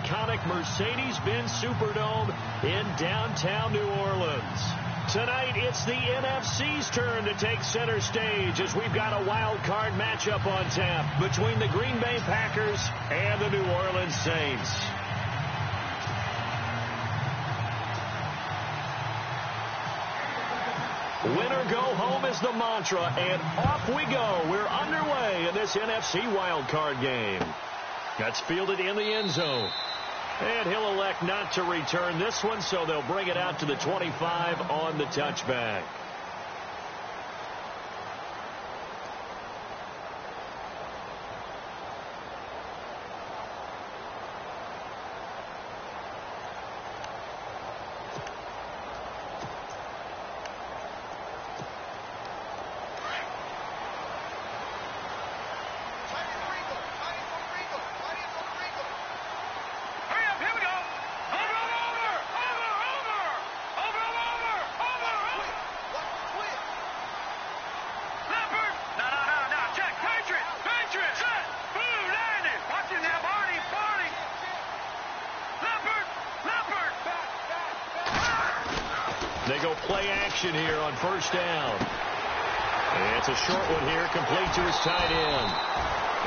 iconic Mercedes-Benz Superdome in downtown New Orleans. Tonight, it's the NFC's turn to take center stage as we've got a wild card matchup on tap between the Green Bay Packers and the New Orleans Saints. Win or go home is the mantra, and off we go. We're underway in this NFC wildcard game. That's fielded in the end zone. And he'll elect not to return this one, so they'll bring it out to the 25 on the touchback. They go play action here on first down. And it's a short one here, complete to his tight end.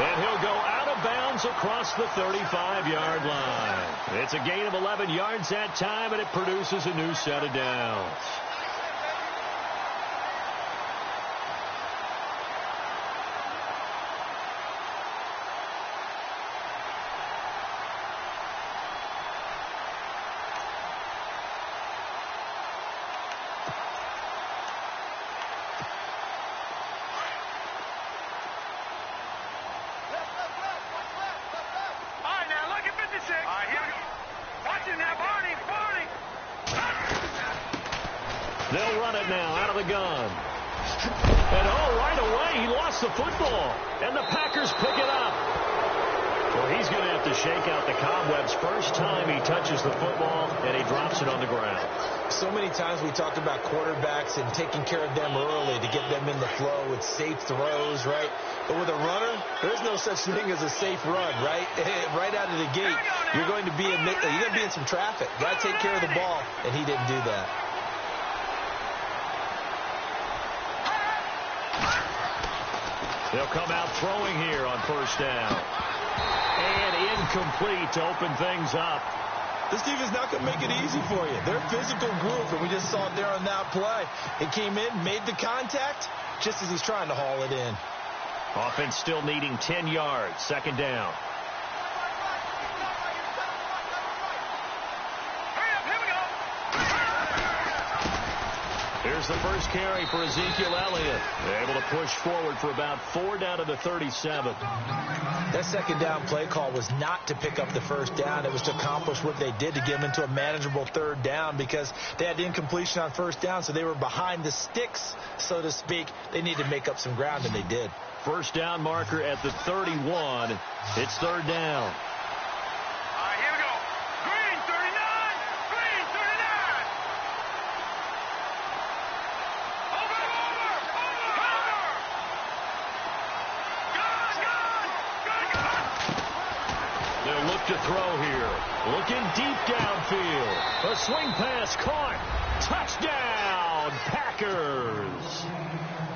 And he'll go out of bounds across the 35-yard line. It's a gain of 11 yards that time, and it produces a new set of downs. They'll run it now out of the gun. And right away, he lost the football. And the Packers pick it up. Well, he's going to have to shake out the cobwebs first time he touches the football, and he drops it on the ground. So many times we talked about quarterbacks and taking care of them early to get them in the flow with safe throws, right? But with a runner, there's no such thing as a safe run, right? Right out of the gate, you're going to be in some traffic. Got to take care of the ball, and he didn't do that. They'll come out throwing here on first down. And incomplete to open things up. This defense is not going to make it easy for you. They're a physical group, and we just saw it there on that play. It came in, made the contact, just as he's trying to haul it in. Offense still needing 10 yards. Second down. Here's the first carry for Ezekiel Elliott. They're able to push forward for about 4 down to the 37. That second down play call was not to pick up the first down. It was to accomplish what they did, to get them into a manageable third down, because they had incompletion on first down, so they were behind the sticks, so to speak. They needed to make up some ground, and they did. First down marker at the 31. It's third down. To throw here. Looking deep downfield. A swing pass caught. Touchdown, Packers.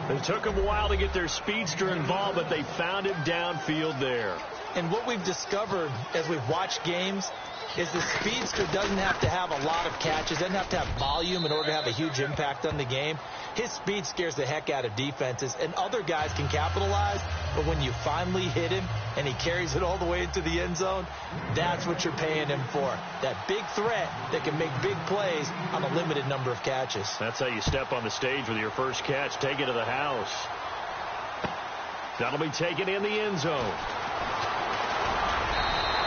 It took them a while to get their speedster involved, but they found him downfield there. And what we've discovered as we've watched games is the speedster doesn't have to have a lot of catches, doesn't have to have volume in order to have a huge impact on the game. His speed scares the heck out of defenses, and other guys can capitalize, but when you finally hit him and he carries it all the way into the end zone, that's what you're paying him for. That big threat that can make big plays on a limited number of catches. That's how you step on the stage with your first catch. Take it to the house. That'll be taken in the end zone.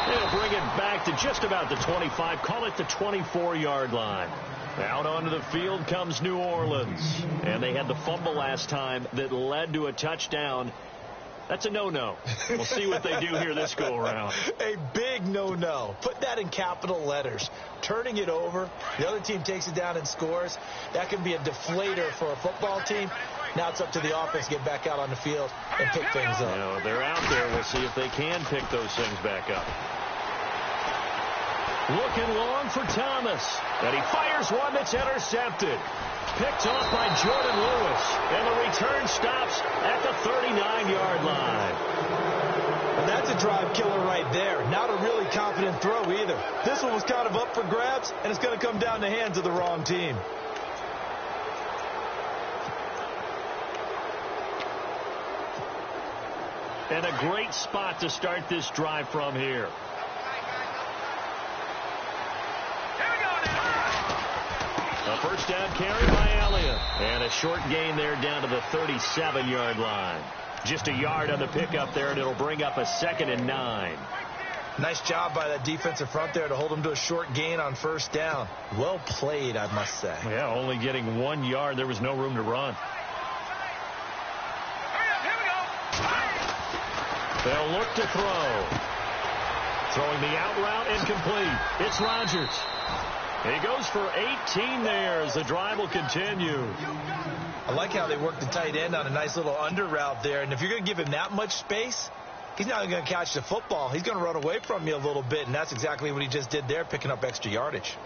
They'll bring it back to just about the 25. Call it the 24-yard line. Out onto the field comes New Orleans. And they had the fumble last time that led to a touchdown. That's a no-no. We'll see what they do here this go-around. A big no-no. Put that in capital letters. Turning it over, the other team takes it down and scores. That can be a deflator for a football team. Now it's up to the offense to get back out on the field and pick things up. You know, they're out there. We'll see if they can pick those things back up. Looking long for Thomas. And he fires one that's intercepted. Picked off by Jordan Lewis. And the return stops at the 39-yard line. Well, that's a drive killer right there. Not a really confident throw either. This one was kind of up for grabs, and it's going to come down the hands of the wrong team. And a great spot to start this drive from here. A first down carry by Elliott. And a short gain there down to the 37-yard line. Just a yard on the pickup there, and it'll bring up a 2nd and 9. Nice job by that defensive front there to hold him to a short gain on first down. Well played, I must say. Yeah, only getting 1 yard. There was no room to run. They'll look to throw. Throwing the out route incomplete. It's Rodgers. He goes for 18 there as the drive will continue. I like how they work the tight end on a nice little under route there. And if you're going to give him that much space, he's not going to catch the football. He's going to run away from you a little bit, and that's exactly what he just did there, picking up extra yardage.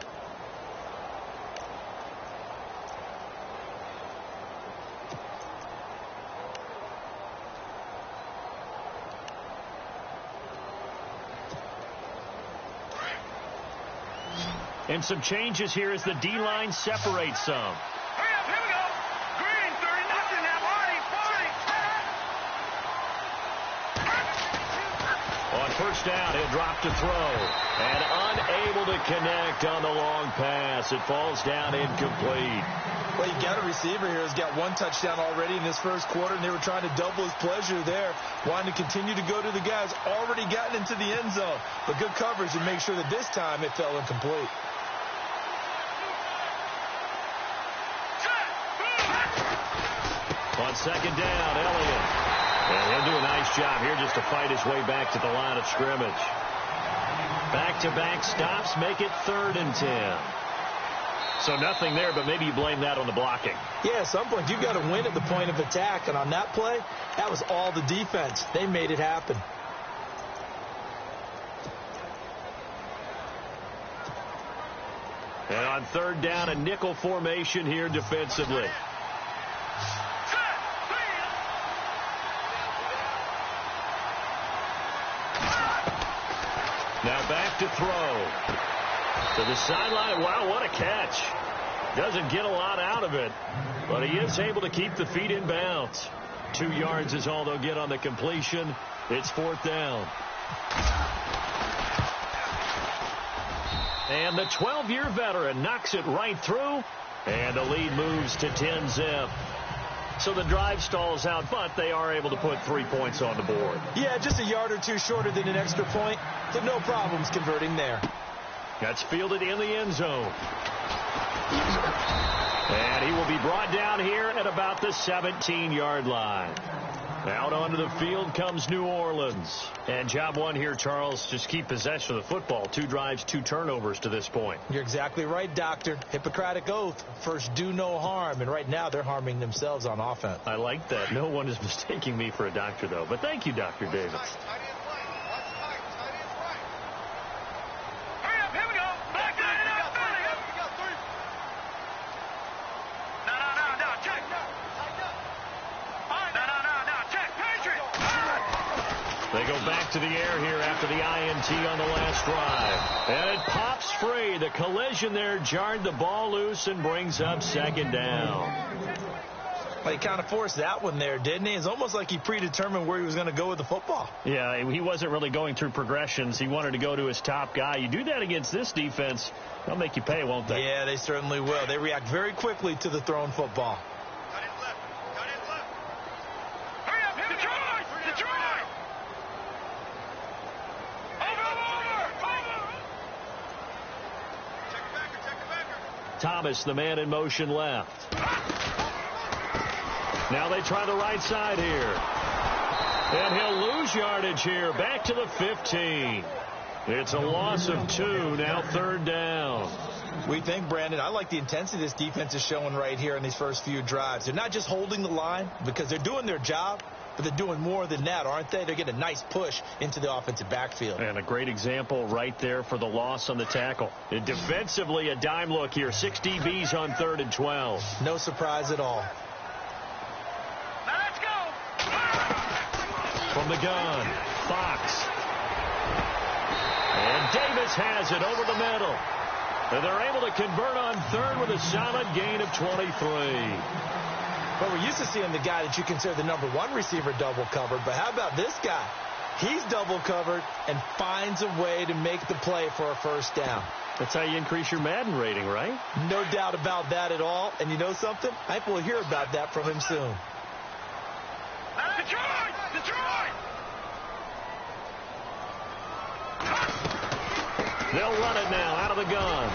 And some changes here as the D-line separates some. Hurry up, here we go. Green, 30, nothing now. 40. On first down, he'll drop to throw. And unable to connect on the long pass. It falls down incomplete. Well, you got a receiver here who's got 1 touchdown already in this first quarter, and they were trying to double his pleasure there, wanting to continue to go to the guys already gotten into the end zone. But good coverage to make sure that this time it fell incomplete. On second down, Elliott. And he'll do a nice job here just to fight his way back to the line of scrimmage. Back-to-back stops make it 3rd and 10. So nothing there, but maybe you blame that on the blocking. Yeah, at some point, you've got to win at the point of attack. And on that play, that was all the defense. They made it happen. And on 3rd down, a nickel formation here defensively. Now back to throw. To the sideline. Wow, what a catch. Doesn't get a lot out of it, but he is able to keep the feet in bounds. 2 yards is all they'll get on the completion. It's 4th down. And the 12-year veteran knocks it right through, and the lead moves to 10-zip. So the drive stalls out, but they are able to put 3 points on the board. Yeah, just a yard or two shorter than an extra point, but no problems converting there. That's fielded in the end zone. And he will be brought down here at about the 17-yard line. Out onto the field comes New Orleans. And job one here, Charles, just keep possession of the football. 2 drives, 2 turnovers to this point. You're exactly right, Doctor. Hippocratic oath. First, do no harm. And right now, they're harming themselves on offense. I like that. No one is mistaking me for a doctor, though. But thank you, Dr. Davis. They go back to the air here after the INT on the last drive. And it pops free. The collision there jarred the ball loose and brings up 2nd down. Well, he kind of forced that one there, didn't he? It's almost like he predetermined where he was going to go with the football. Yeah, he wasn't really going through progressions. He wanted to go to his top guy. You do that against this defense, they'll make you pay, won't they? Yeah, they certainly will. They react very quickly to the thrown football. Cut it left. Cut it left. Hurry up, Detroit! Detroit! Thomas, the man in motion left. Now they try the right side here. And he'll lose yardage here. Back to the 15. It's a loss of 2. Now 3rd down. We think, Brandon, I like the intensity this defense is showing right here in these first few drives. They're not just holding the line because they're doing their job, but they're doing more than that, aren't they? They're getting a nice push into the offensive backfield. And a great example right there for the loss on the tackle. And defensively, a dime look here. 6 DBs on 3rd and 12. No surprise at all. Now let's go. From the gun, Fox. And Davis has it over the middle. And they're able to convert on 3rd with a solid gain of 23. But we're used to seeing the guy that you consider the number 1 receiver double covered. But how about this guy? He's double covered and finds a way to make the play for a first down. That's how you increase your Madden rating, right? No doubt about that at all. And you know something? I think we'll hear about that from him soon. Detroit! Detroit! They'll run it now out of the gun.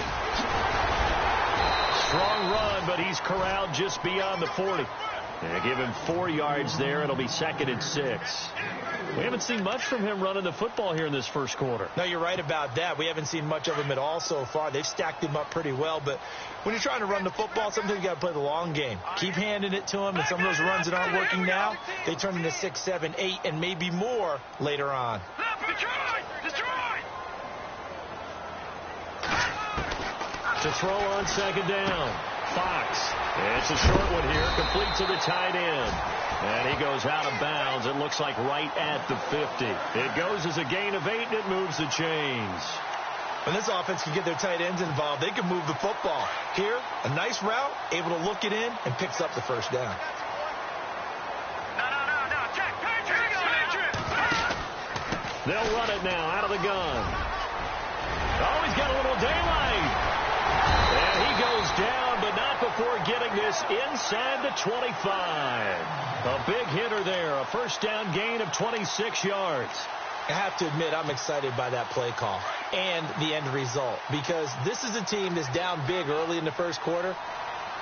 Strong run, but he's corralled just beyond the 40. And give him 4 yards there. It'll be 2nd and 6. We haven't seen much from him running the football here in this first quarter. No, you're right about that. We haven't seen much of him at all so far. They've stacked him up pretty well. But when you're trying to run the football, sometimes you got to play the long game. Keep handing it to him, and some of those runs that aren't working now, they turn into 6, 7, 8, and maybe more later on. Detroit! Detroit! To throw on 2nd down. Fox. It's a short one here. Complete to the tight end. And he goes out of bounds. It looks like right at the 50. It goes as a gain of 8, and it moves the chains. When this offense can get their tight ends involved, they can move the football. Here, a nice route, able to look it in, and picks up the first down. No. Check. They'll run it now out of the gun. Oh, he's got a little daylight. And he goes down, but not before getting this inside the 25. A big hitter there. A first down gain of 26 yards. I have to admit, I'm excited by that play call and the end result, because this is a team that's down big early in the first quarter,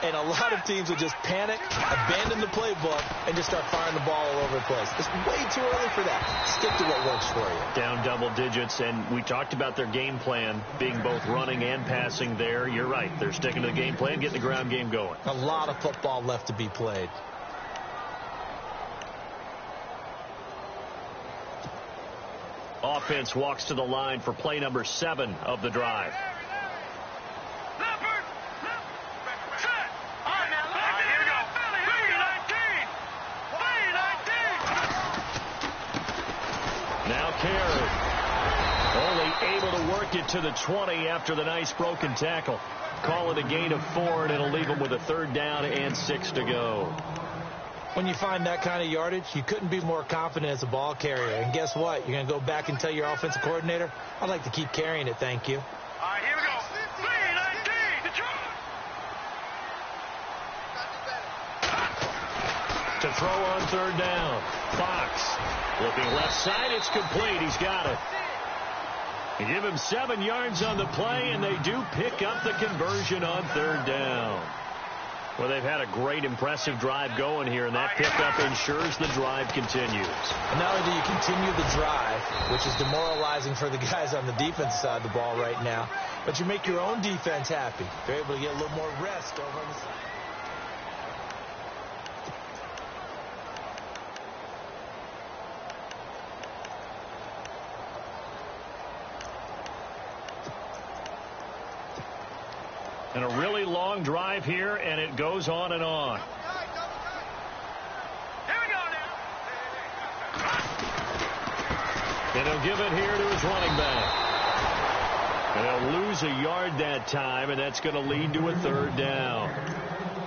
and a lot of teams will just panic, abandon the playbook, and just start firing the ball all over the place. It's way too early for that. Stick to what works for you. Down double digits, and we talked about their game plan being both running and passing there. You're right. They're sticking to the game plan, getting the ground game going. A lot of football left to be played. Offense walks to the line for play number 7 of the drive. Leopard! Set! All right, now, here we go. Play 19! Now Carey. Only able to work it to the 20 after the nice broken tackle. Call it a gain of 4, and it'll leave them with a 3rd down and 6 to go. When you find that kind of yardage, you couldn't be more confident as a ball carrier. And guess what? You're going to go back and tell your offensive coordinator, I'd like to keep carrying it, thank you. All right, here we go. Play 19! Detroit! To throw on 3rd down. Fox. Looking left side, it's complete. He's got it. You give him 7 yards on the play, and they do pick up the conversion on 3rd down. Well, they've had a great, impressive drive going here, and that pickup ensures the drive continues. And not only do you continue the drive, which is demoralizing for the guys on the defensive side of the ball right now, but you make your own defense happy. They're able to get a little more rest over on the side. And a really long drive here, and it goes on and on. Here we go now. And he'll give it here to his running back. And they'll lose a yard that time, and that's going to lead to a 3rd down.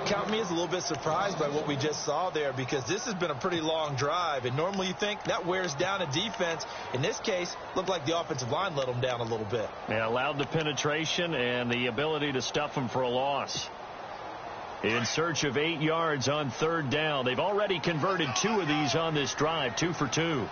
Count me as a little bit surprised by what we just saw there, because this has been a pretty long drive, and normally you think that wears down a defense. In this case, looked like the offensive line let them down a little bit. They allowed the penetration and the ability to stuff them for a loss. In search of 8 yards on 3rd down. They've already converted 2 of these on this drive, 2 for 2.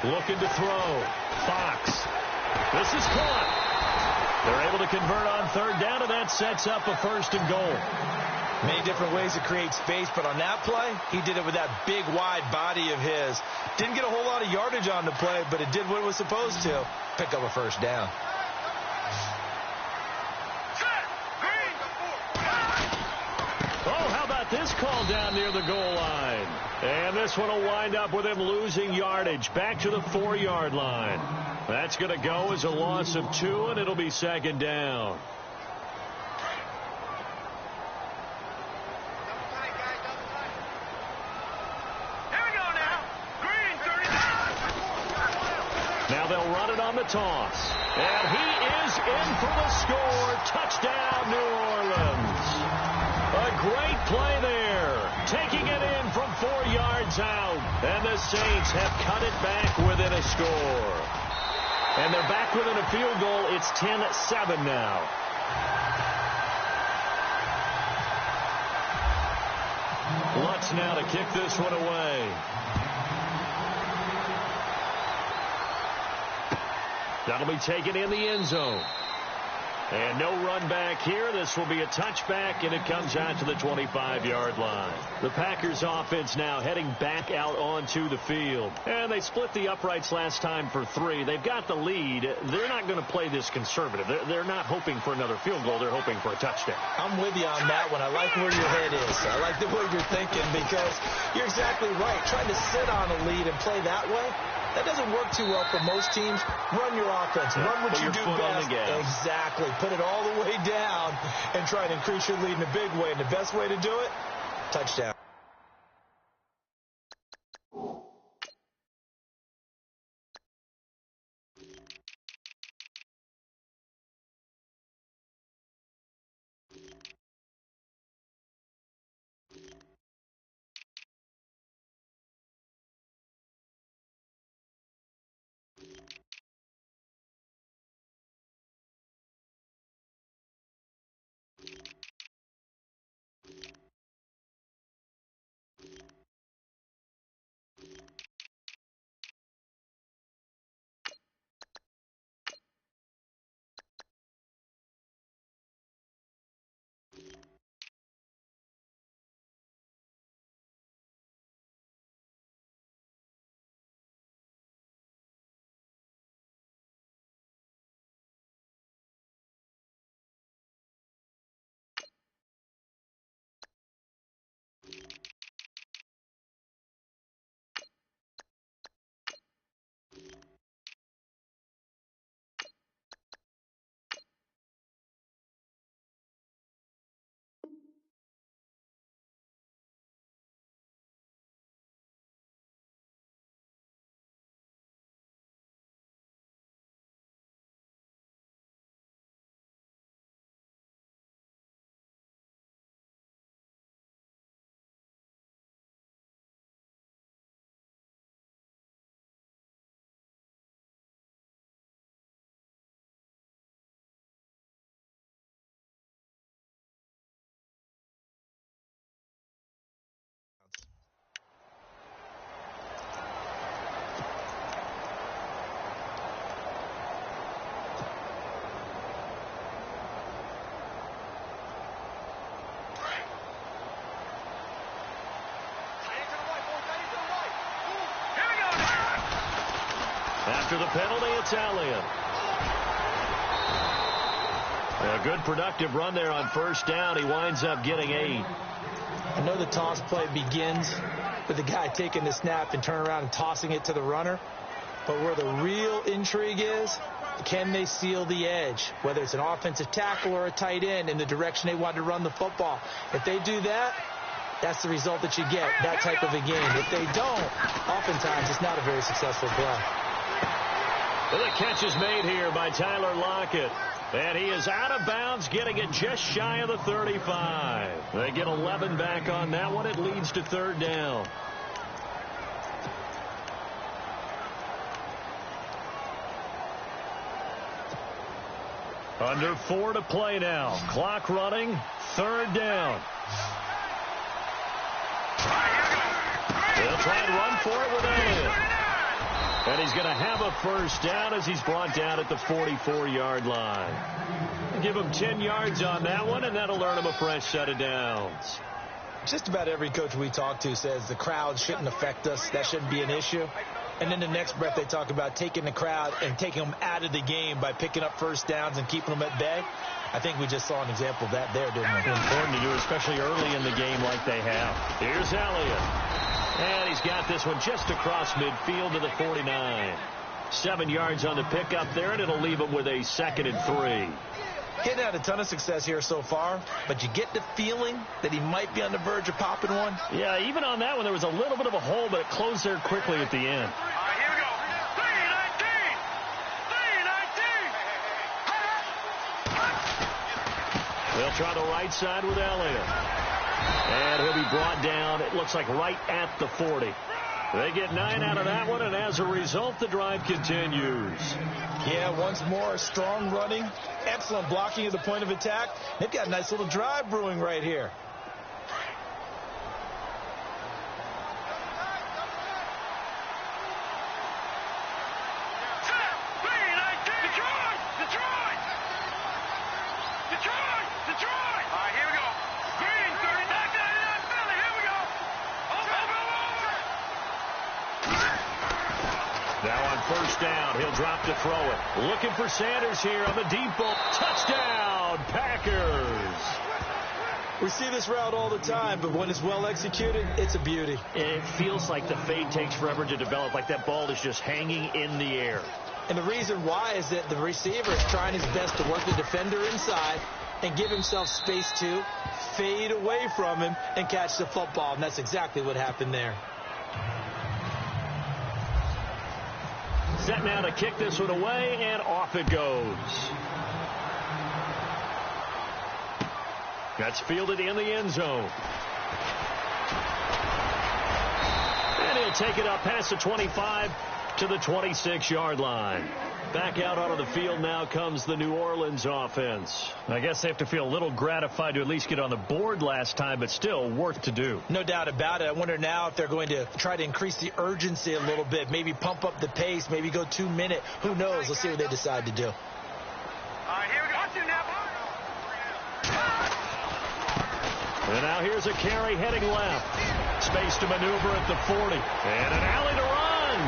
Looking to throw. Fox. This is caught. They're able to convert on 3rd down, and that sets up a 1st and goal. Many different ways to create space, but on that play, he did it with that big, wide body of his. Didn't get a whole lot of yardage on the play, but it did what it was supposed to. Pick up a first down. Oh, how about this call down near the goal line? And this one will wind up with him losing yardage back to the 4-yard line. That's going to go as a loss of 2, and it'll be second down. Now they'll run it on the toss. And he is in for the score. Touchdown, New Orleans. A great play there. Taking it in from 4 yards out. And the Saints have cut it back within a score. And they're back within a field goal. It's 10-7 now. Lutz now to kick this one away. That'll be taken in the end zone. And no run back here. This will be a touchback, and it comes out to the 25-yard line. The Packers offense now heading back out onto the field. And they split the uprights last time for 3. They've got the lead. They're not going to play this conservative. They're not hoping for another field goal. They're hoping for a touchdown. I'm with you on that one. I like where your head is. I like the way you're thinking because you're exactly right. Trying to sit on a lead and play that way, that doesn't work too well for most teams. Run your offense. Run what you do best. Exactly. Put it all the way down and try to increase your lead in a big way. And the best way to do it, touchdown. After the penalty, it's Elliott. A good productive run there on first down. He winds up getting 8. I know the toss play begins with the guy taking the snap and turning around and tossing it to the runner. But where the real intrigue is, can they seal the edge, whether it's an offensive tackle or a tight end, in the direction they want to run the football? If they do that, that's the result that you get, that type of a game. If they don't, oftentimes it's not a very successful play. Well, the catch is made here by Tyler Lockett. And he is out of bounds, getting it just shy of the 35. They get 11 back on that one. It leads to third down. Under 4 to play now. Clock running. Third down. They'll try and run for it with Elliott. And he's going to have a first down as he's brought down at the 44-yard line. Give him 10 yards on that one, and that'll earn him a fresh set of downs. Just about every coach we talk to says the crowd shouldn't affect us. That shouldn't be an issue. And then the next breath they talk about taking the crowd and taking them out of the game by picking up first downs and keeping them at bay. I think we just saw an example of that there, didn't we? Important to do, especially early in the game like they have. Here's Elliott. And he's got this one just across midfield to the 49. 7 yards on the pickup there, and it'll leave him with a 2nd and 3. He hadn't had a ton of success here so far, but you get the feeling that he might be on the verge of popping one. Yeah, even on that one, there was a little bit of a hole, but it closed there quickly at the end. All right, here we go. 3-19. They'll try the right side with Elliott. And he'll be brought down, it looks like right at the 40. They get 9 out of that one, and as a result, the drive continues. Yeah, once more, strong running, excellent blocking at the point of attack. They've got a nice little drive brewing right here. First down, he'll drop to throw it. Looking for Sanders here on the deep ball. Touchdown, Packers. We see this route all the time, but when it's well executed, it's a beauty. It feels like the fade takes forever to develop, like that ball is just hanging in the air. And the reason why is that the receiver is trying his best to work the defender inside and give himself space to fade away from him and catch the football, and that's exactly what happened there. Set now to kick this one away, and off it goes. That's fielded in the end zone. And he'll take it up past the 25 to the 26-yard line. Back out onto the field now comes the New Orleans offense. I guess they have to feel a little gratified to at least get on the board last time, but still work to do. No doubt about it. I wonder now if they're going to try to increase the urgency a little bit, maybe pump up the pace, maybe go 2 minute. Who knows? Let's see what they decide to do. All right, here we go. And now here's a carry heading left. Space to maneuver at the 40. And an alley to run.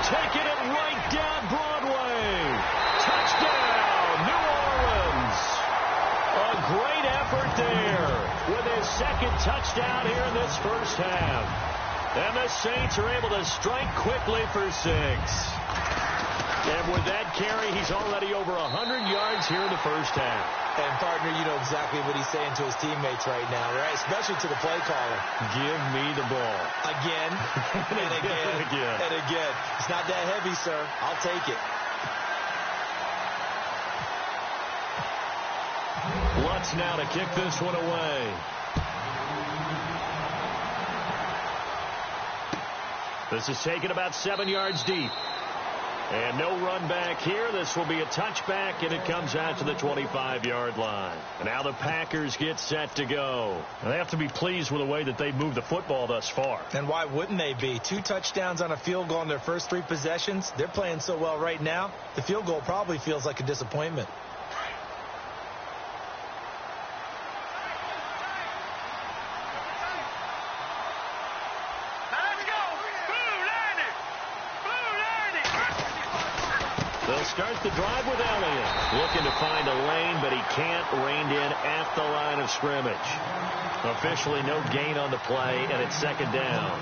Taking it right down Broadway. Touchdown, New Orleans. A great effort there with his 2nd touchdown here in this first half. And the Saints are able to strike quickly for 6. And with that carry, he's already over 100 yards here in the first half. And, partner, you know exactly what he's saying to his teammates right now, right? Especially to the play caller. Give me the ball. Again, and again, and again. It's not that heavy, sir. I'll take it. Lutz now to kick this one away. This is taken about 7 yards deep. And no run back here. This will be a touchback, and it comes out to the 25-yard line. And now the Packers get set to go. And they have to be pleased with the way that they've moved the football thus far. And why wouldn't they be? 2 touchdowns on a field goal in their first 3 possessions. They're playing so well right now, the field goal probably feels like a disappointment. Start the drive with Elliott. Looking to find a lane, but he can't. Reined in at the line of scrimmage. Officially no gain on the play, and it's 2nd down.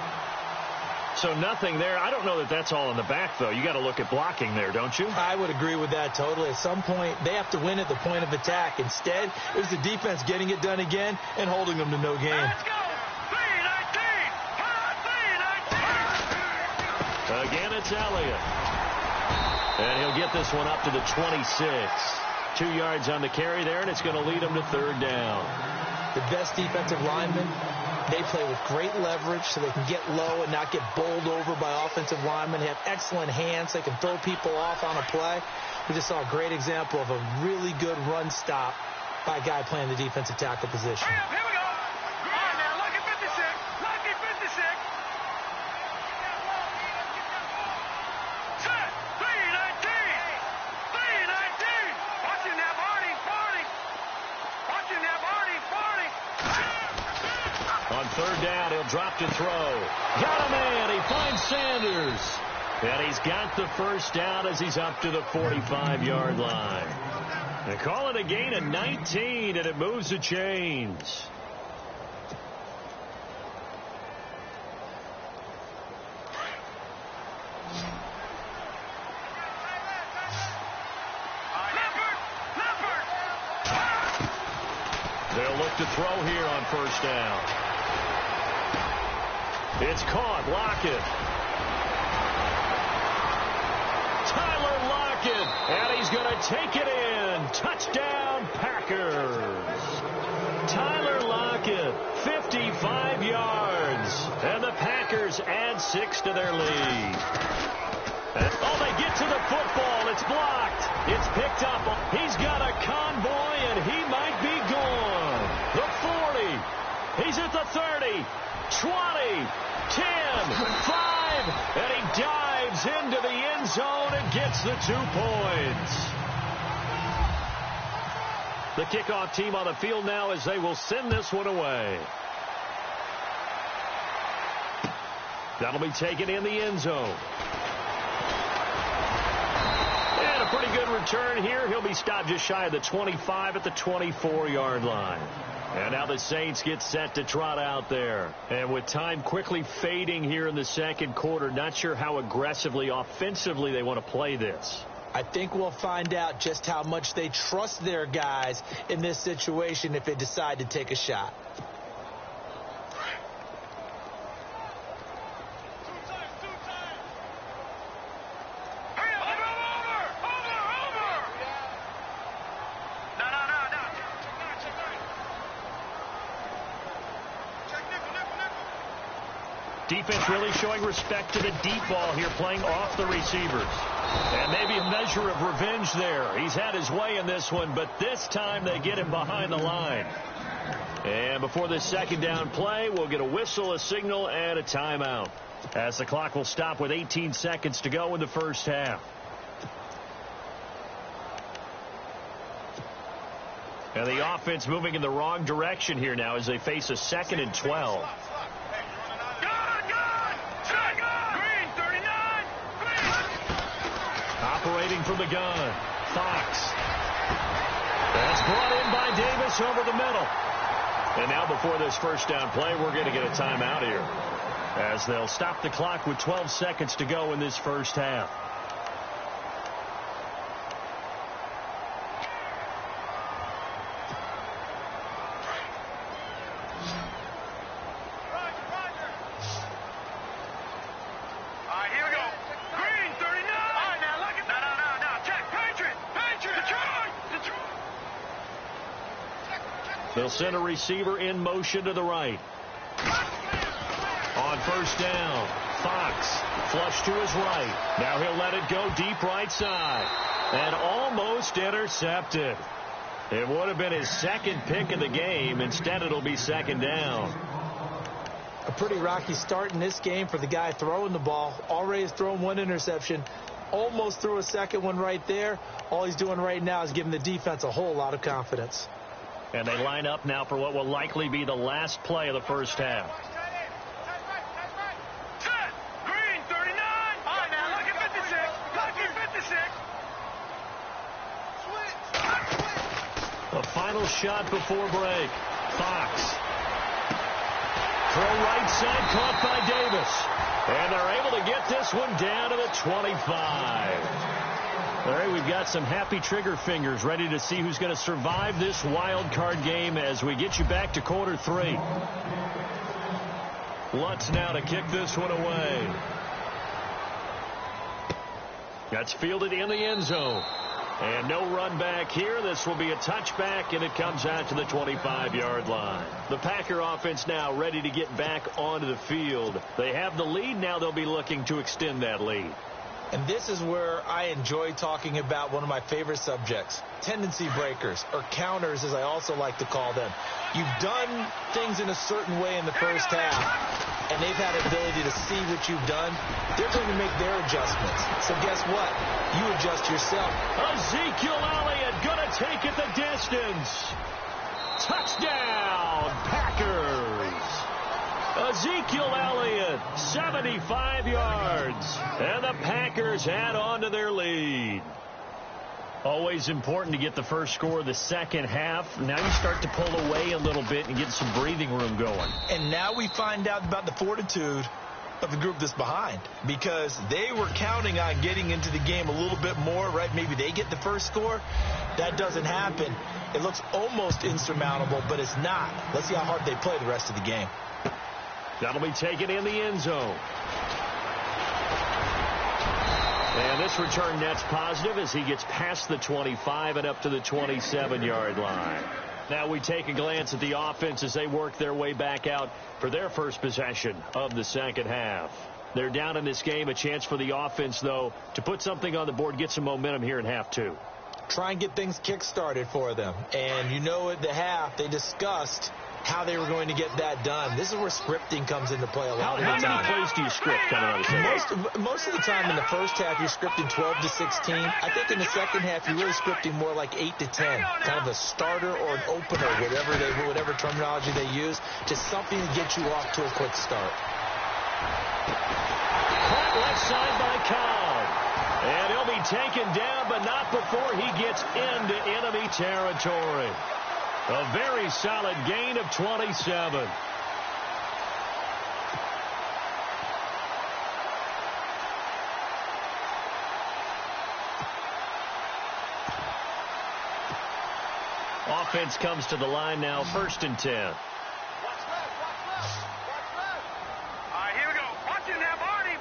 So nothing there. I don't know that that's all in the back, though. You got to look at blocking there, don't you? I would agree with that totally. At some point, they have to win at the point of attack. Instead, it was the defense getting it done again and holding them to no gain. Let's go. 3-19. Again, it's Elliott. And he'll get this one up to the 26. 2 yards on the carry there, and it's going to lead him to 3rd down. The best defensive linemen, they play with great leverage so they can get low and not get bowled over by offensive linemen. They have excellent hands. They can throw people off on a play. We just saw a great example of a really good run stop by a guy playing the defensive tackle position. Hurry up, here we go. All right, now, lucky 56. Lucky 56. third down. He'll drop to throw. Got a man. He finds Sanders. And he's got the first down as he's up to the 45-yard line. They call it a gain of 19, and it moves the chains. They'll look to throw here on first down. It's caught. Lockett. Tyler Lockett. And he's going to take it in. Touchdown, Packers. Tyler Lockett, 55 yards. And the Packers add 6 to their lead. Oh, they get to the football. It's blocked. It's picked up. He's got a convoy, and he might be gone. The 40. He's at the 30. 20. 10. 5. And he dives into the end zone and gets the 2 points. The kickoff team on the field now as they will send this one away. That'll be taken in the end zone. And a pretty good return here. He'll be stopped just shy of the 25 at the 24-yard line. And now the Saints get set to trot out there. And with time quickly fading here in the second quarter, not sure how aggressively, offensively they want to play this. I think we'll find out just how much they trust their guys in this situation if they decide to take a shot. Defense really showing respect to the deep ball here, playing off the receivers. And maybe a measure of revenge there. He's had his way in this one, but this time they get him behind the line. And before this second down play, we'll get a whistle, a signal, and a timeout, as the clock will stop with 18 seconds to go in the first half. And the offense moving in the wrong direction here now as they face a 2nd and 12. Operating from the gun, Fox. That's brought in by Davis over the middle. And now before this first down play, we're going to get a timeout here, as they'll stop the clock with 12 seconds to go in this first half. They'll send a receiver in motion to the right. On first down, Fox flush to his right. Now he'll let it go deep right side. And almost intercepted. It would have been his second pick of the game. Instead, it'll be second down. A pretty rocky start in this game for the guy throwing the ball. Already has thrown one interception. Almost threw a second one right there. All he's doing right now is giving the defense a whole lot of confidence. And they line up now for what will likely be the last play of the first half. Green, 39. All right, now, look at 56. Look at 56. The final shot before break. Fox. Throw right side, caught by Davis. And they're able to get this one down to the 25. All right, we've got some happy trigger fingers ready to see who's going to survive this wild card game as we get you back to quarter 3. Lutz now to kick this one away. That's fielded in the end zone. And no run back here. This will be a touchback, and it comes out to the 25-yard line. The Packer offense now ready to get back onto the field. They have the lead. Now they'll be looking to extend that lead. And this is where I enjoy talking about one of my favorite subjects, tendency breakers, or counters as I also like to call them. You've done things in a certain way in the first half, and they've had the ability to see what you've done. They're going to make their adjustments. So guess what? You adjust yourself. Ezekiel Elliott going to take it the distance. Touchdown, Packers. Ezekiel Elliott, 75 yards. And the Packers add on to their lead. Always important to get the first score of the second half. Now you start to pull away a little bit and get some breathing room going. And now we find out about the fortitude of the group that's behind, because they were counting on getting into the game a little bit more, right? Maybe they get the first score. That doesn't happen. It looks almost insurmountable, but it's not. Let's see how hard they play the rest of the game. That'll be taken in the end zone. And this return net's positive as he gets past the 25 and up to the 27-yard line. Now we take a glance at the offense as they work their way back out for their first possession of the second half. They're down in this game. A chance for the offense, though, to put something on the board, get some momentum here in half two. Try and get things kick-started for them. And you know at the half they discussed how they were going to get that done. This is where scripting comes into play a lot of the time. How many plays do you script coming out of the second? Most of the time in the first half, you're scripting 12 to 16. I think in the second half, you're really scripting more like 8 to 10. Kind of a starter or an opener, whatever terminology they use. Just something to get you off to a quick start. Caught left side by Cobb. And he'll be taken down, but not before he gets into enemy territory. A very solid gain of 27. Offense comes to the line now, 1st and 10. All right, here we go. Watch it now, Barney.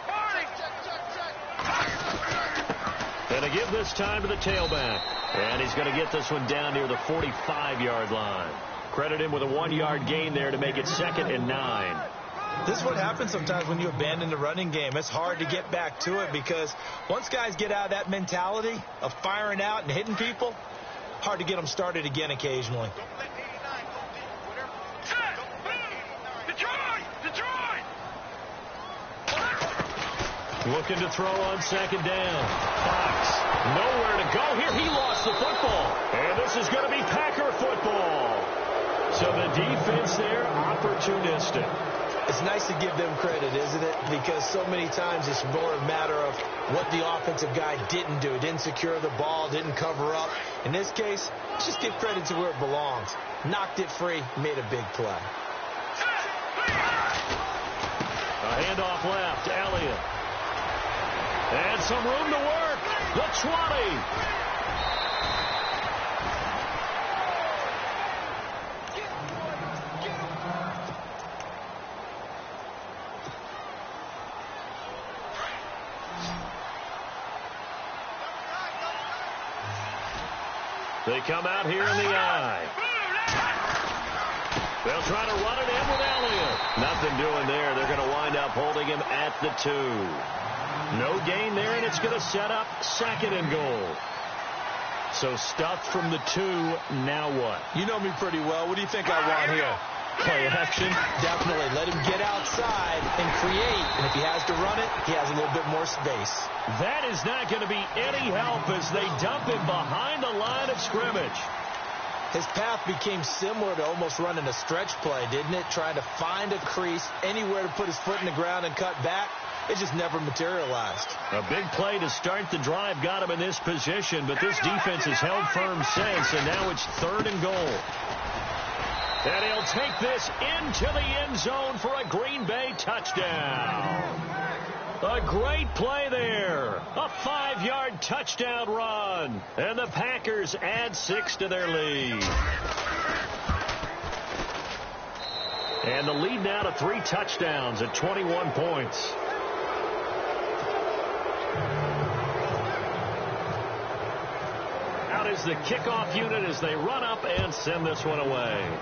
And a give this time to the tailback. And he's going to get this one down near the 45-yard line. Credit him with a 1-yard gain there to make it 2nd and 9. This is what happens sometimes when you abandon the running game. It's hard to get back to it because once guys get out of that mentality of firing out and hitting people, hard to get them started again occasionally. Looking to throw on 2nd down. Fox, nowhere to go here. He lost the football. And this is going to be Packer football. So the defense there, opportunistic. It's nice to give them credit, isn't it? Because so many times it's more a matter of what the offensive guy didn't do. Didn't secure the ball, didn't cover up. In this case, let's just give credit to where it belongs. Knocked it free, made a big play. A handoff left, Elliott. And some room to work. The 20. They come out here in the eye. They'll try to run it in with Elliott. Nothing doing there. They're going to wind up holding him at the 2. No gain there, and it's going to set up 2nd and goal. So stuffed from the 2. Now what? You know me pretty well. What do you think I want here? Play action? Definitely. Let him get outside and create. And if he has to run it, he has a little bit more space. That is not going to be any help as they dump him behind the line of scrimmage. His path became similar to almost running a stretch play, didn't it? Trying to find a crease, anywhere to put his foot in the ground and cut back. It just never materialized. A big play to start the drive got him in this position, but this defense has held firm since, and now it's 3rd and goal. And he'll take this into the end zone for a Green Bay touchdown. A great play there. A 5-yard touchdown run. And the Packers add 6 to their lead. And the lead now to 3 touchdowns at 21 points. Out is the kickoff unit as they run up and send this one away.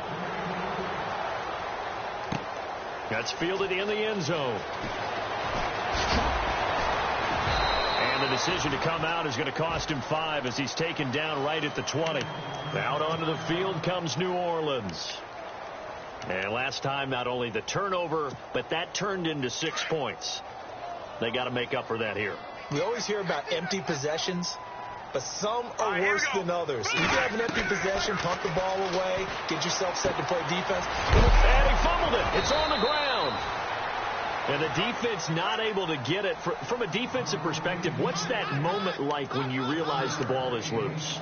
That's fielded in the end zone. And the decision to come out is going to cost him 5 as he's taken down right at the 20. Out onto the field comes New Orleans. And last time, not only the turnover, but that turned into 6 points. They got to make up for that here. We always hear about empty possessions, but some are worse than others. You can have an empty possession, pump the ball away, get yourself set to play defense. And he fumbled it. It's on the ground. down. And the defense not able to get it. From a defensive perspective, what's that moment like when you realize the ball is loose?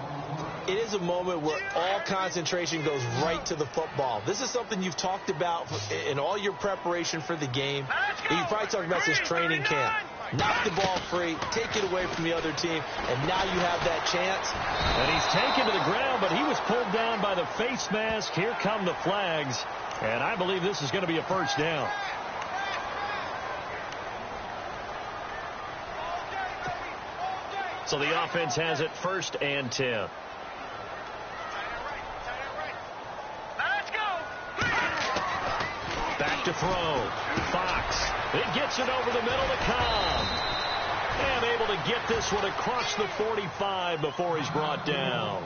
It is a moment where all concentration goes right to the football. This is something you've talked about in all your preparation for the game. You probably talked about since training camp. Knock the ball free, take it away from the other team, and now you have that chance. And he's taken to the ground, but he was pulled down by the face mask. Here come the flags, and I believe this is going to be a first down. So the offense has it 1st and 10. Back to throw. Fox. It gets it over the middle to Cobb. And able to get this one across the 45 before he's brought down.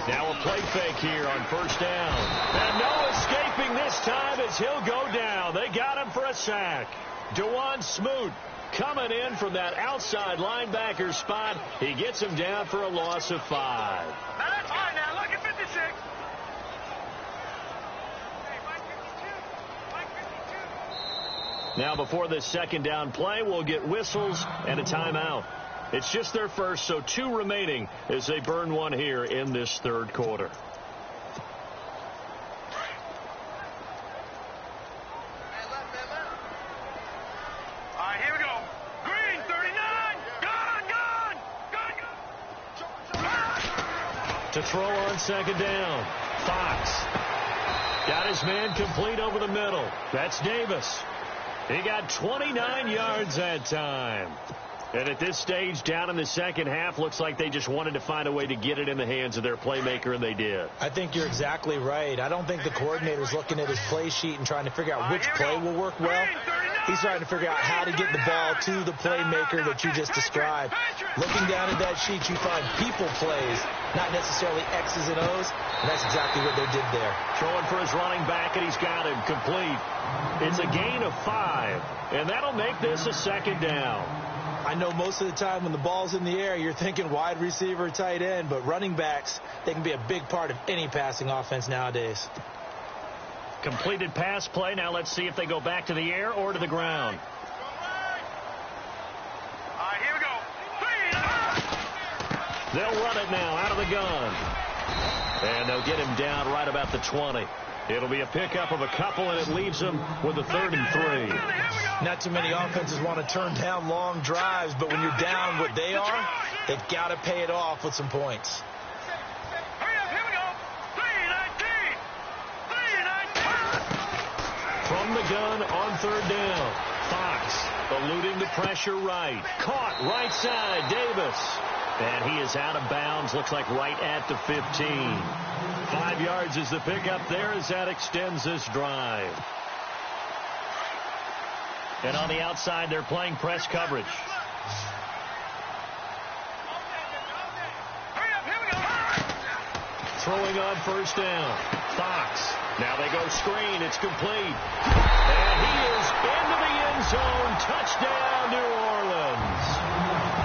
Now a play fake here on 1st down. And no escaping this time as he'll go down. They got him for a sack. Dewan Smoot coming in from that outside linebacker spot. He gets him down for a loss of 5. Now that's fine now. Look at 56. Hey, Mike 52. Now before this 2nd down play, we'll get whistles and a timeout. It's just their first, so 2 remaining as they burn one here in this 3rd quarter. All right, here we go. Green, 39. Gone. To throw on 2nd down. Fox. Got his man complete over the middle. That's Davis. He got 29 yards that time. And at this stage, down in the 2nd half, looks like they just wanted to find a way to get it in the hands of their playmaker, and they did. I think you're exactly right. I don't think the coordinator's looking at his play sheet and trying to figure out which play will work well. He's trying to figure out how to get the ball to the playmaker that you just described. Looking down at that sheet, you find people plays, not necessarily X's and O's, and that's exactly what they did there. Throwing for his running back, and he's got him complete. It's a gain of 5, and that'll make this a 2nd down. I know most of the time when the ball's in the air, you're thinking wide receiver, tight end, but running backs, they can be a big part of any passing offense nowadays. Completed pass play. Now let's see if they go back to the air or to the ground. All right, here we go. They'll run it now out of the gun. And they'll get him down right about the 20. It'll be a pickup of a couple, and it leaves them with a 3rd and 3. Not too many offenses want to turn down long drives, but when you're down what they are, they've got to pay it off with some points. Hurry up, here we go. 3-19. From the gun on 3rd down. Fox eluding the pressure right. Caught right side, Davis. And he is out of bounds, looks like right at the 15. 5 yards is the pickup there as that extends this drive. And on the outside, they're playing press coverage. Hurry up, here we go. Throwing on 1st down. Fox. Now they go screen. It's complete. And he is into the end zone. Touchdown, New Orleans.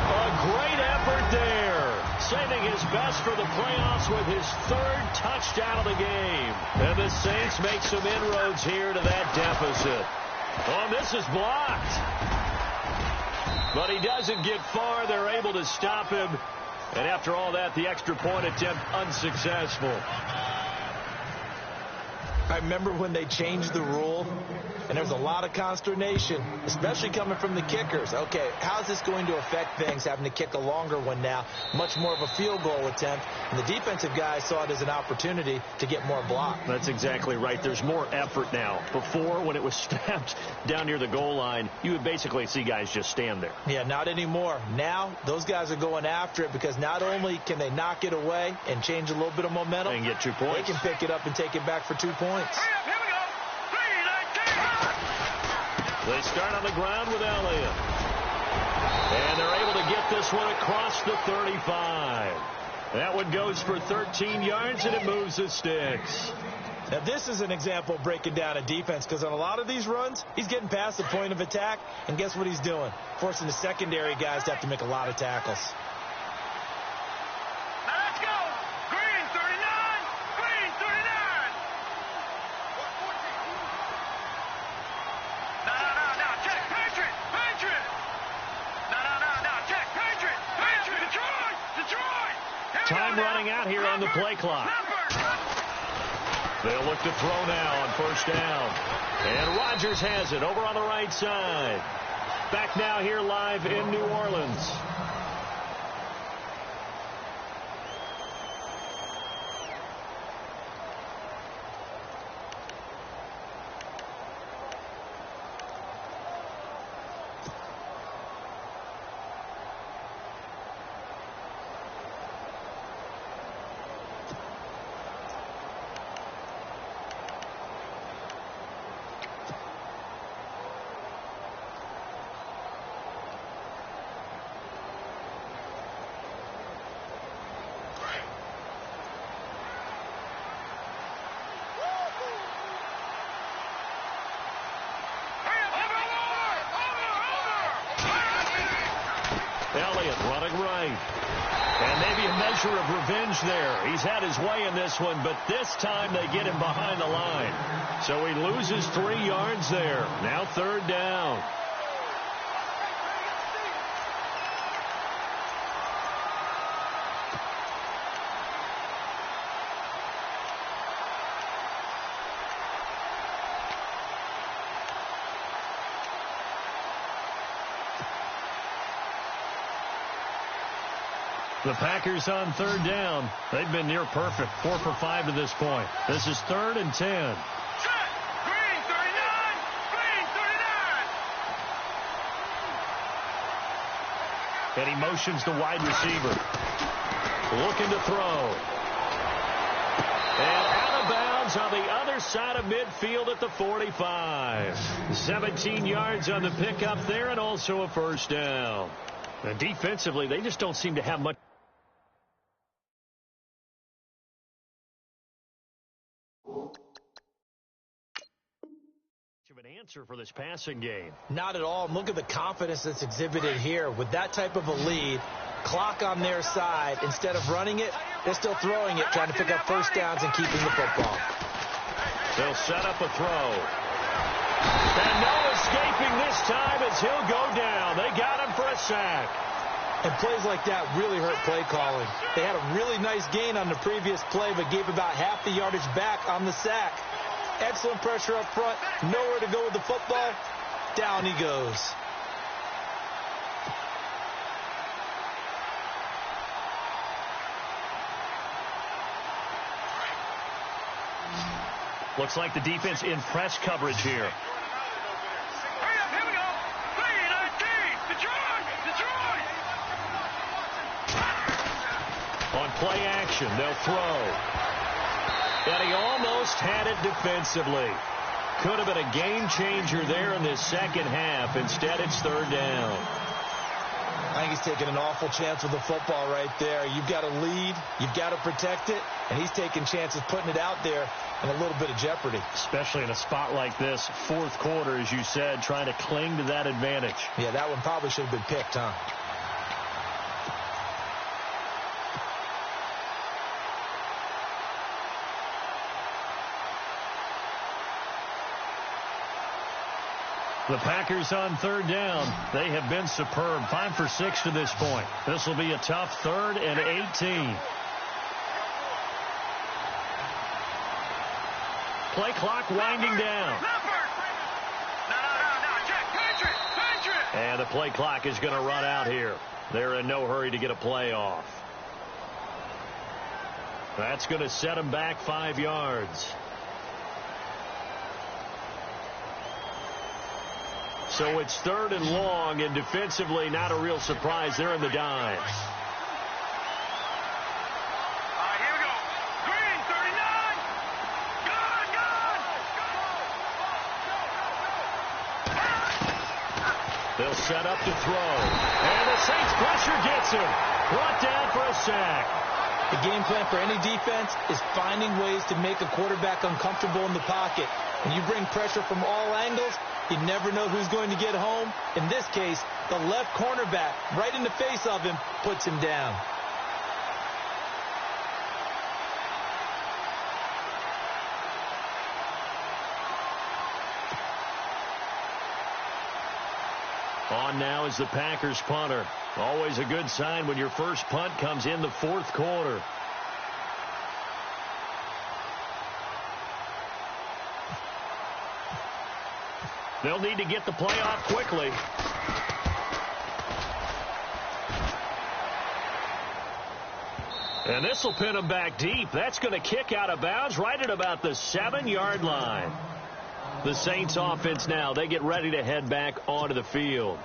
A great effort there. Saving his best for the playoffs with his 3rd touchdown of the game. And the Saints make some inroads here to that deficit. Oh, this is blocked. But he doesn't get far. They're able to stop him. And after all that, the extra point attempt unsuccessful. I remember when they changed the rule, and there was a lot of consternation, especially coming from the kickers. Okay, how's this going to affect things, having to kick a longer one now, much more of a field goal attempt, and the defensive guys saw it as an opportunity to get more block. That's exactly right. There's more effort now. Before, when it was snapped down near the goal line, you would basically see guys just stand there. Yeah, not anymore. Now, those guys are going after it because not only can they knock it away and change a little bit of momentum, and get 2 points. They can pick it up and take it back for 2 points. Hurry up, here we go. 3-19. They start on the ground with Elliott. And they're able to get this one across the 35. That one goes for 13 yards, and it moves the sticks. Now, this is an example of breaking down a defense, because on a lot of these runs, he's getting past the point of attack, and guess what he's doing? Forcing the secondary guys to have to make a lot of tackles. Now let's go. Green 39. Green 39. No. Check. Patriot. Patriot. No. Check. Patriot. Patriot. Detroit. Time running out here on the play clock. They'll look to throw now on first down. And Rodgers has it over on the right side. Back now here live in New Orleans. Elliott running right. And maybe a measure of revenge there. He's had his way in this one, but this time they get him behind the line. So he loses 3 yards there. Now third down. The Packers on third down. They've been near perfect. 4 for 5 to this point. This is 3rd and 10. Check. Green 39. Green 39. And he motions the wide receiver. Looking to throw. And out of bounds on the other side of midfield at the 45. 17 yards on the pickup there, and also a first down. And defensively, they just don't seem to have much of an answer for this passing game. Not at all. And look at the confidence that's exhibited here. With that type of a lead, clock on their side, instead of running it, they're still throwing it, trying to pick up first downs and keeping the football. They'll set up a throw. And no escaping this time as he'll go down. They got him for a sack. And plays like that really hurt play calling. They had a really nice gain on the previous play, but gave about half the yardage back on the sack. Excellent pressure up front. Nowhere to go with the football. Down he goes. Looks like the defense in press coverage here. Hurry up, here we go. 3-19. Detroit. On play action, they'll throw. And he almost had it defensively. Could have been a game changer there in this second half. Instead, it's third down. I think he's taking an awful chance with the football right there. You've got to lead. You've got to protect it. And he's taking chances putting it out there in a little bit of jeopardy. Especially in a spot like this, fourth quarter, as you said, trying to cling to that advantage. Yeah, that one probably should have been picked, huh? The Packers on third down. They have been superb. 5 for 6 to this point. This will be a tough 3rd and 18. Play clock winding down. And the play clock is going to run out here. They're in no hurry to get a play off. That's going to set them back 5 yards. So it's 3rd and long, and defensively not a real surprise. They're in the dime. All right, here we go. Green 39. Good. They'll set up to throw. And the Saints pressure gets him. Brought down for a sack. The game plan for any defense is finding ways to make a quarterback uncomfortable in the pocket. When you bring pressure from all angles, you never know who's going to get home. In this case, the left cornerback, right in the face of him, puts him down. On now is the Packers punter. Always a good sign when your first punt comes in the fourth quarter. They'll need to get the play off quickly. And this will pin them back deep. That's going to kick out of bounds right at about the 7-yard line. The Saints offense now, they get ready to head back onto the field.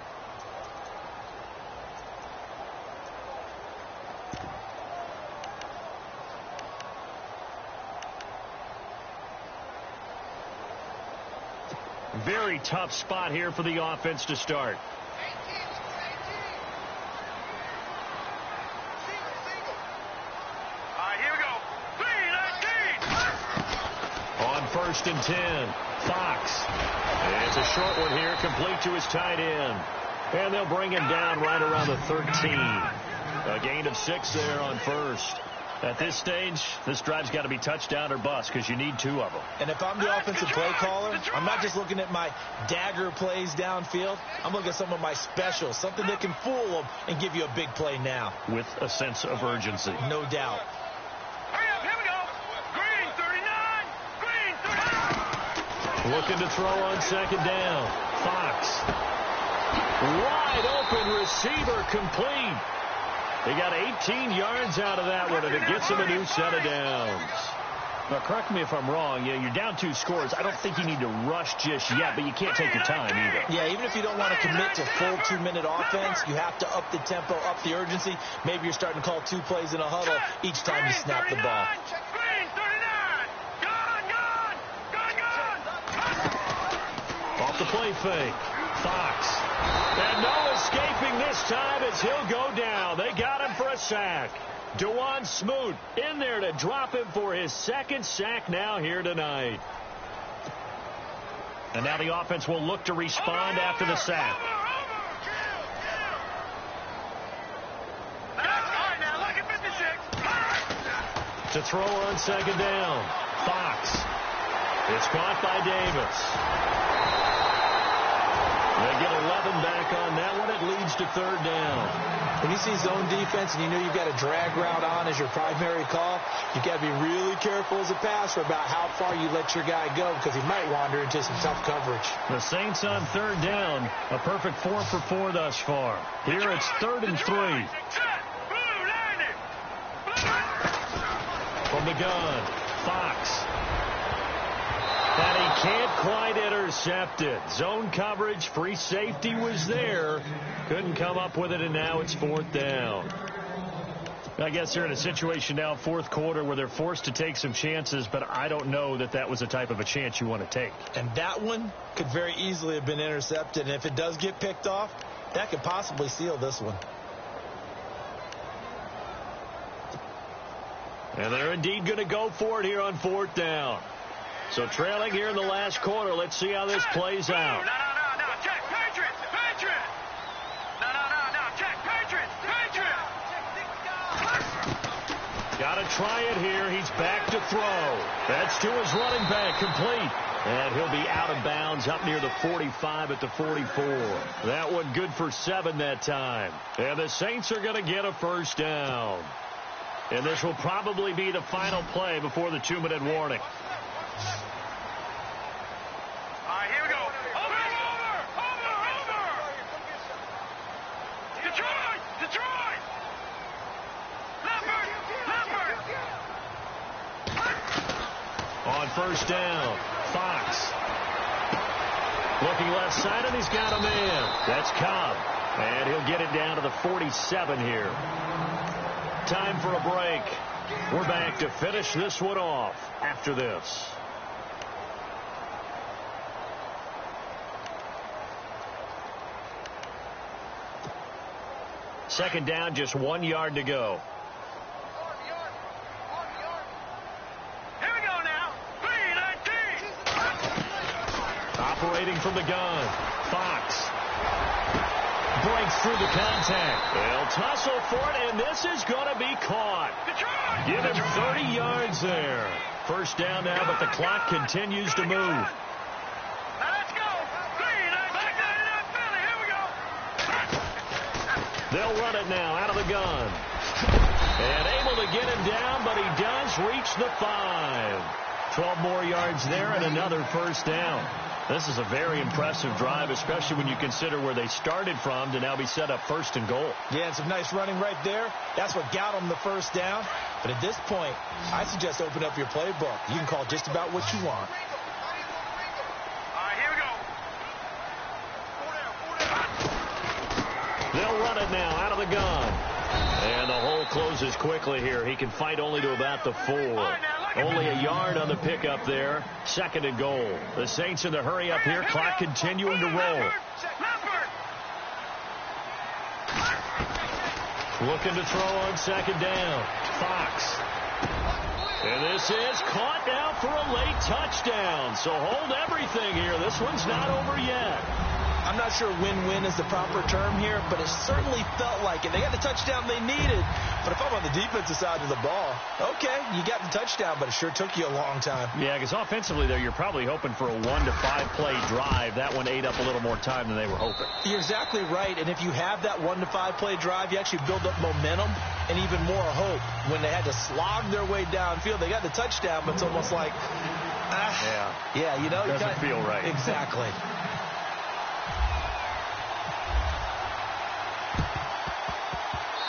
Very tough spot here for the offense to start. Here we go. 3-19. On 1st and 10. Fox. And it's a short one here, complete to his tight end. And they'll bring him down right around the 13. A gain of 6 there on 1st. At this stage, this drive's got to be touchdown or bust because you need 2 of them. And if I'm the offensive play caller, I'm not just looking at my dagger plays downfield. I'm looking at some of my specials, something that can fool them and give you a big play now. With a sense of urgency. No doubt. Hurry up, here we go. Green 39. Green 39. Looking to throw on 2nd down. Fox. Wide open receiver, complete. They got 18 yards out of that one, and it gets them a new set of downs. Now, correct me if I'm wrong. You're down 2 scores. I don't think you need to rush just yet, but you can't take your time either. Yeah, even if you don't want to commit to full 2-minute offense, you have to up the tempo, up the urgency. Maybe you're starting to call 2 plays in a huddle each time you snap the ball. Green 39. Gone. Off the play fake. Fox. And no escaping this time as he'll go down. They got him for a sack. Dewan Smoot in there to drop him for his 2nd sack now here tonight. And now the offense will look to respond after the sack. To throw on 2nd down. Fox. It's caught by Davis. They get 11 back on that one. It leads to 3rd down. When you see zone defense and you know you've got a drag route on as your primary call, you've got to be really careful as a passer about how far you let your guy go because he might wander into some tough coverage. The Saints on 3rd down. A perfect 4 for 4 thus far. Here it's 3rd and 3. From the gun, Fox. And he can't quite intercept it. Zone coverage, free safety was there. Couldn't come up with it, and now it's 4th down. I guess they're in a situation now, 4th quarter, where they're forced to take some chances, but I don't know that that was the type of a chance you want to take. And that one could very easily have been intercepted, and if it does get picked off, that could possibly seal this one. And they're indeed going to go for it here on 4th down. So trailing here in the last quarter. Let's see how this plays out. No. Check. Patriots. No. Check. Patriots. Got to try it here. He's back to throw. That's to his running back. Complete. And he'll be out of bounds up near the 45 at the 44. That one good for 7 that time. And the Saints are going to get a 1st down. And this will probably be the final play before the 2-minute warning. Here we go. Over. Detroit. Leopard. On 1st down, Fox. Looking left side, and he's got a man. That's Cobb. And he'll get it down to the 47 here. Time for a break. We're back to finish this one off after this. Second down, just 1 yard to go. Operating from the gun, Fox breaks through the contact. They'll tussle for it, and this is going to be caught. Give him 30 yards there. First down now, but the clock continues to move. Now let's go. Green, back to Philly. Here we go. They'll run it now out of the gun. And able to get him down, but he does reach the 5. 12 more yards there and another first down. This is a very impressive drive, especially when you consider where they started from to now be set up first and goal. Yeah, and some nice running right there. That's what got them the first down. But at this point, I suggest open up your playbook. You can call just about what you want. All right, here we go. They'll run it now out of the gun. And the hole closes quickly here. He can fight only to about the 4. Only a yard on the pickup there. Second and goal. The Saints in the hurry up here. Clock continuing to roll. Looking to throw on second down. Fox. And this is caught now for a late touchdown. So hold everything here. This one's not over yet. I'm not sure win-win is the proper term here, but it certainly felt like it. They got the touchdown they needed. But if I'm on the defensive side of the ball, okay, you got the touchdown, but it sure took you a long time. Yeah, because offensively there, you're probably hoping for a 1 to 5 play drive. That one ate up a little more time than they were hoping. You're exactly right. And if you have that 1 to 5 play drive, you actually build up momentum and even more hope. When they had to slog their way downfield, they got the touchdown, but it's almost like, yeah, you know, doesn't feel right. Exactly.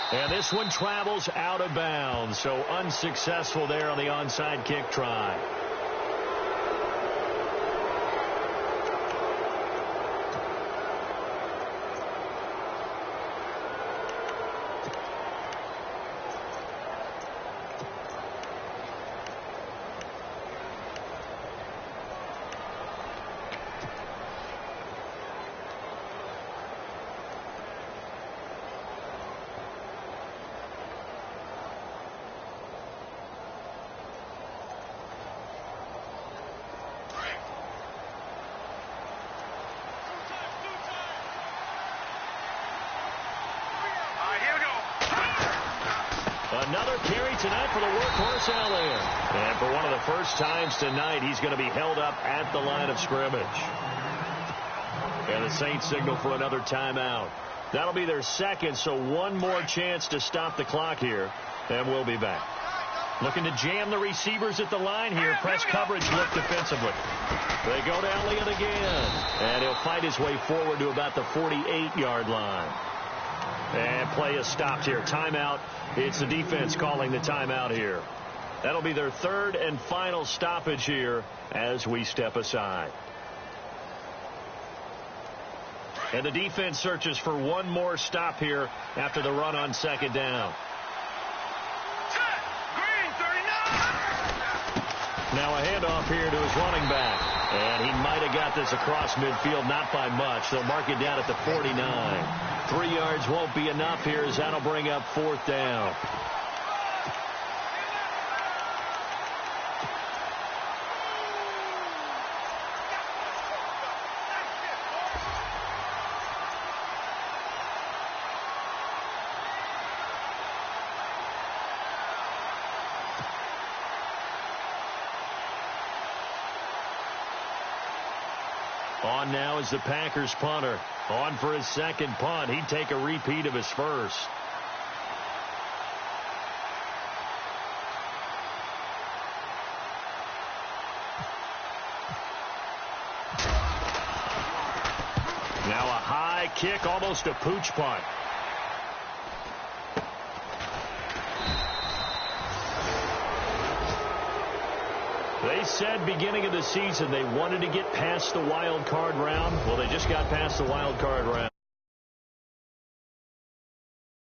And this one travels out of bounds, so unsuccessful there on the onside kick try. Another carry tonight for the workhorse out there. And for one of the first times tonight, he's going to be held up at the line of scrimmage. And the Saints signal for another timeout. That'll be their second, so one more chance to stop the clock here. And we'll be back. Looking to jam the receivers at the line here. Press coverage look defensively. They go to Elliott again. And he'll fight his way forward to about the 48-yard line. And play is stopped here. Timeout. It's the defense calling the timeout here. That'll be their third and final stoppage here as we step aside. And the defense searches for one more stop here after the run on second down. Green, 39. Now a handoff here to his running back. And he might have got this across midfield, not by much. They'll mark it down at the 49. 3 yards won't be enough here as that'll bring up fourth down. On now is the Packers punter. On for his second punt. He'd take a repeat of his first. Now a high kick, almost a pooch punt. They said beginning of the season they wanted to get past the wild card round. Well, they just got past the wild card round.